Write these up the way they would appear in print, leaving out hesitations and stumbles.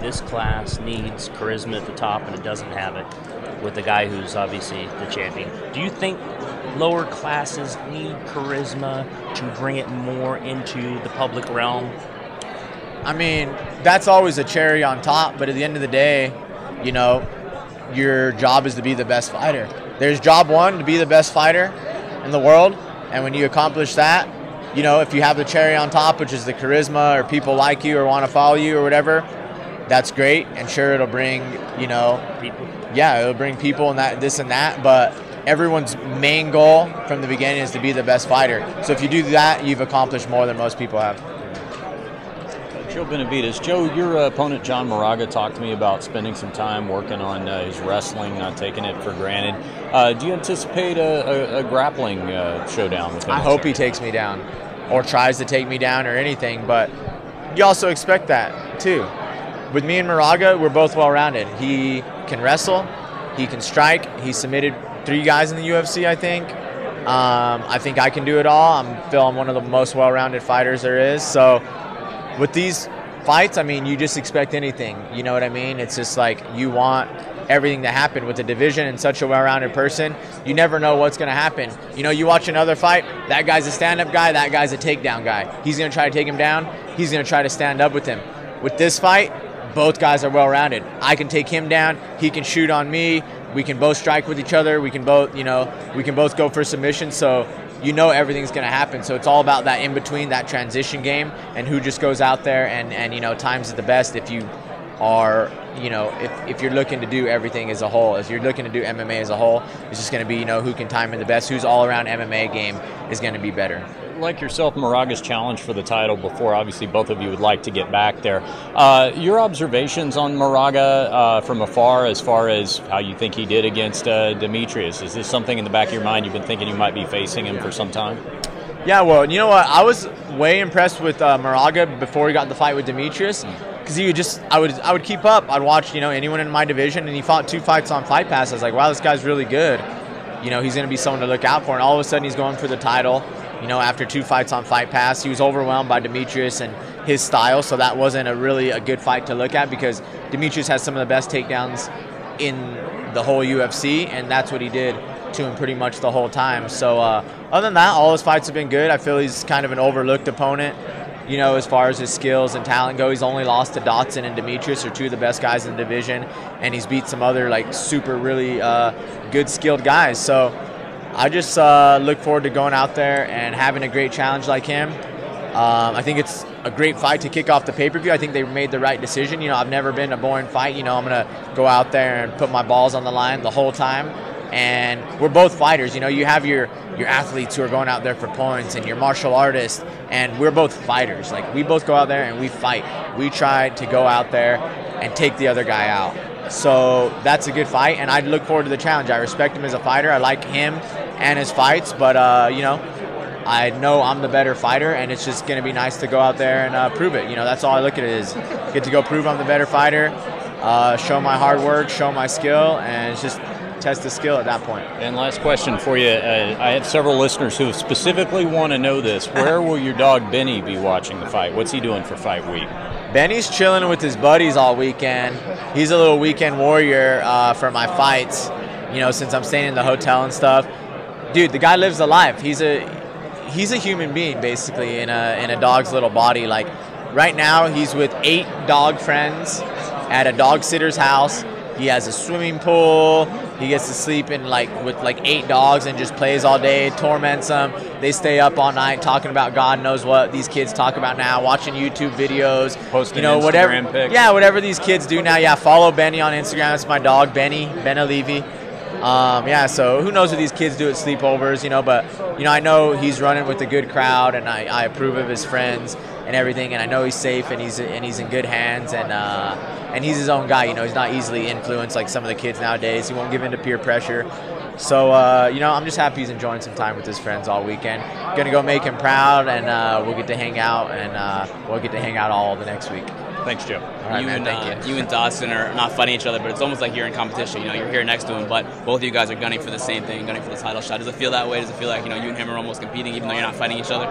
this class needs charisma at the top, and it doesn't have it with the guy who's obviously the champion. Do you think lower classes need charisma to bring it more into the public realm? I mean, that's always a cherry on top, but at the end of the day, you know, your job is to be the best fighter. There's job one, to be the best fighter in the world, and when you accomplish that, you know, if you have the cherry on top, which is the charisma or people like you or want to follow you or whatever, that's great. And sure, it'll bring, you know, people. Yeah, it'll bring people and that, this and that. But everyone's main goal from the beginning is to be the best fighter. So if you do that, you've accomplished more than most people have. Joe Benavidez. Joe, your opponent John Moraga talked to me about spending some time working on his wrestling, not taking it for granted. Do you anticipate a grappling showdown with him? I hope he takes me down or tries to take me down or anything, but you also expect that too. With me and Moraga, we're both well-rounded. He can wrestle, he can strike, he submitted 3 guys in the UFC, I think. I think I can do it all. I feel I'm one of the most well-rounded fighters there is. So with these fights, I mean, you just expect anything. You know what I mean? It's just like you want everything to happen with the division and such a well-rounded person. You never know what's going to happen. You know, you watch another fight, that guy's a stand-up guy, that guy's a takedown guy. He's going to try to take him down. He's going to try to stand up with him. With this fight, both guys are well-rounded. I can take him down. He can shoot on me. We can both strike with each other. We can both, you know, we can both go for submission. So you know everything's going to happen. So it's all about that in-between, that transition game, and who just goes out there and you know, times it the best if you are, you know, if you're looking to do everything as a whole. If you're looking to do MMA as a whole, it's just going to be, you know, who can time it the best, whose all-around MMA game is going to be better. Like yourself, Moraga's challenge for the title before. Obviously, both of you would like to get back there. Your observations on Moraga from afar, as far as how you think he did against Demetrious. Is this something in the back of your mind you've been thinking you might be facing him for some time? Yeah, well, you know what? I was way impressed with Moraga before he got the fight with Demetrious, because he would just, I would keep up. I'd watch, you know, anyone in my division, and he fought 2 fights on Fight Pass. I was like, wow, this guy's really good. You know, he's going to be someone to look out for. And all of a sudden, he's going for the title. You know, after 2 fights on Fight Pass, he was overwhelmed by Demetrious and his style, so that wasn't really a good fight to look at, because Demetrious has some of the best takedowns in the whole UFC, and that's what he did to him pretty much the whole time. So other than that, all his fights have been good. I feel he's kind of an overlooked opponent, you know, as far as his skills and talent go. He's only lost to Dotson and Demetrious, are 2 of the best guys in the division, and he's beat some other like super really good skilled guys. So I just look forward to going out there and having a great challenge like him. I think it's a great fight to kick off the pay-per-view. I think they made the right decision. You know, I've never been a boring fight. You know, I'm going to go out there and put my balls on the line the whole time. And we're both fighters. You know, you have your athletes who are going out there for points and your martial artists, and we're both fighters. Like, we both go out there and we fight. We try to go out there and take the other guy out. So that's a good fight, and I look forward to the challenge. I respect him as a fighter. I like him and his fights, but, you know I'm the better fighter, and it's just going to be nice to go out there and prove it. You know, that's all I look at it is get to go prove I'm the better fighter, show my hard work, show my skill, and it's just test the skill at that point. And last question for you. I have several listeners who specifically want to know this. Where will your dog Benny be watching the fight? What's he doing for fight week? Benny's chilling with his buddies all weekend. He's a little weekend warrior for my fights, you know, since I'm staying in the hotel and stuff. Dude, the guy lives a life. He's a human being, basically, in a dog's little body. Like, right now, he's with 8 dog friends at a dog sitter's house. He has a swimming pool. He gets to sleep with 8 dogs and just plays all day, torments them. They stay up all night talking about God knows what these kids talk about now, watching YouTube videos, posting, you know, Instagram whatever. Pics. Yeah, whatever these kids do now. Yeah, follow Benny on Instagram. That's my dog, Benny Benavidez. Yeah, so who knows what these kids do at sleepovers, you know, but, you know, I know he's running with a good crowd, and I approve of his friends and everything, and I know he's safe, and he's in good hands, and he's his own guy. You know, he's not easily influenced like some of the kids nowadays. He won't give in to peer pressure. So, you know, I'm just happy he's enjoying some time with his friends all weekend. Gonna go make him proud, and we'll get to hang out, and we'll get to hang out all the next week. Thanks, Joe. All right, man, thank you. You and Dawson are not fighting each other, but it's almost like you're in competition. You know, you're here next to him, but both of you guys are gunning for the same thing, gunning for the title shot. Does it feel that way? Does it feel like, you know, you and him are almost competing, even though you're not fighting each other?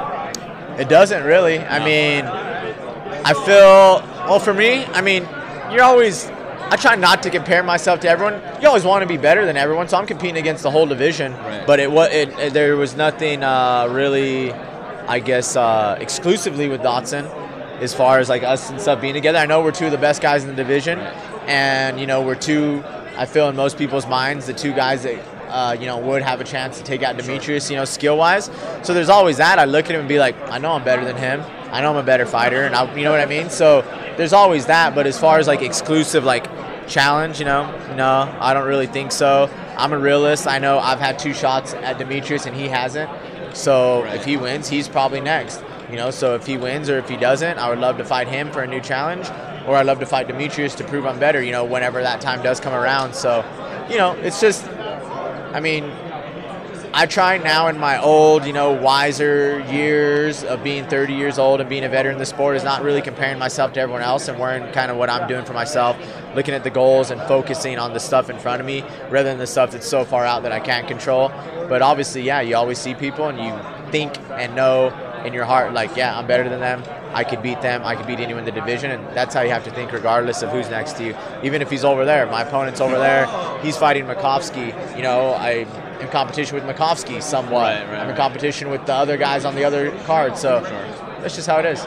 It doesn't really. I mean, I feel, well, for me, I mean, you're always. I try not to compare myself to everyone. You always want to be better than everyone, so I'm competing against the whole division. Right. But there was nothing really, I guess, exclusively with Dotson, as far as like us and stuff being together. I know we're two of the best guys in the division, and we're two. I feel in most people's minds the two guys that would have a chance to take out Demetrious, skill wise. So there's always that. I look at him and be like, I know I'm better than him. I know I'm a better fighter, and you know what I mean. So there's always that. But as far as like exclusive challenge, no, I don't really think so. I'm a realist. I know I've had 2 shots at Demetrious and he hasn't. So if he wins, he's probably next. So if he wins or if he doesn't, I would love to fight him for a new challenge, or I'd love to fight Demetrious to prove I'm better, whenever that time does come around. So, it's just, I try now in my old, wiser years of being 30 years old and being a veteran in the sport is not really comparing myself to everyone else and worrying kind of what I'm doing for myself, looking at the goals and focusing on the stuff in front of me rather than the stuff that's so far out that I can't control. But obviously, yeah, you always see people and you think and know in your heart, I'm better than them. I could beat them. I could beat anyone in the division, and that's how you have to think regardless of who's next to you. Even if he's over there, my opponent's over there, he's fighting Makovsky. I'm in competition with Makovsky somewhat. I'm in competition with the other guys on the other card, so that's just how it is.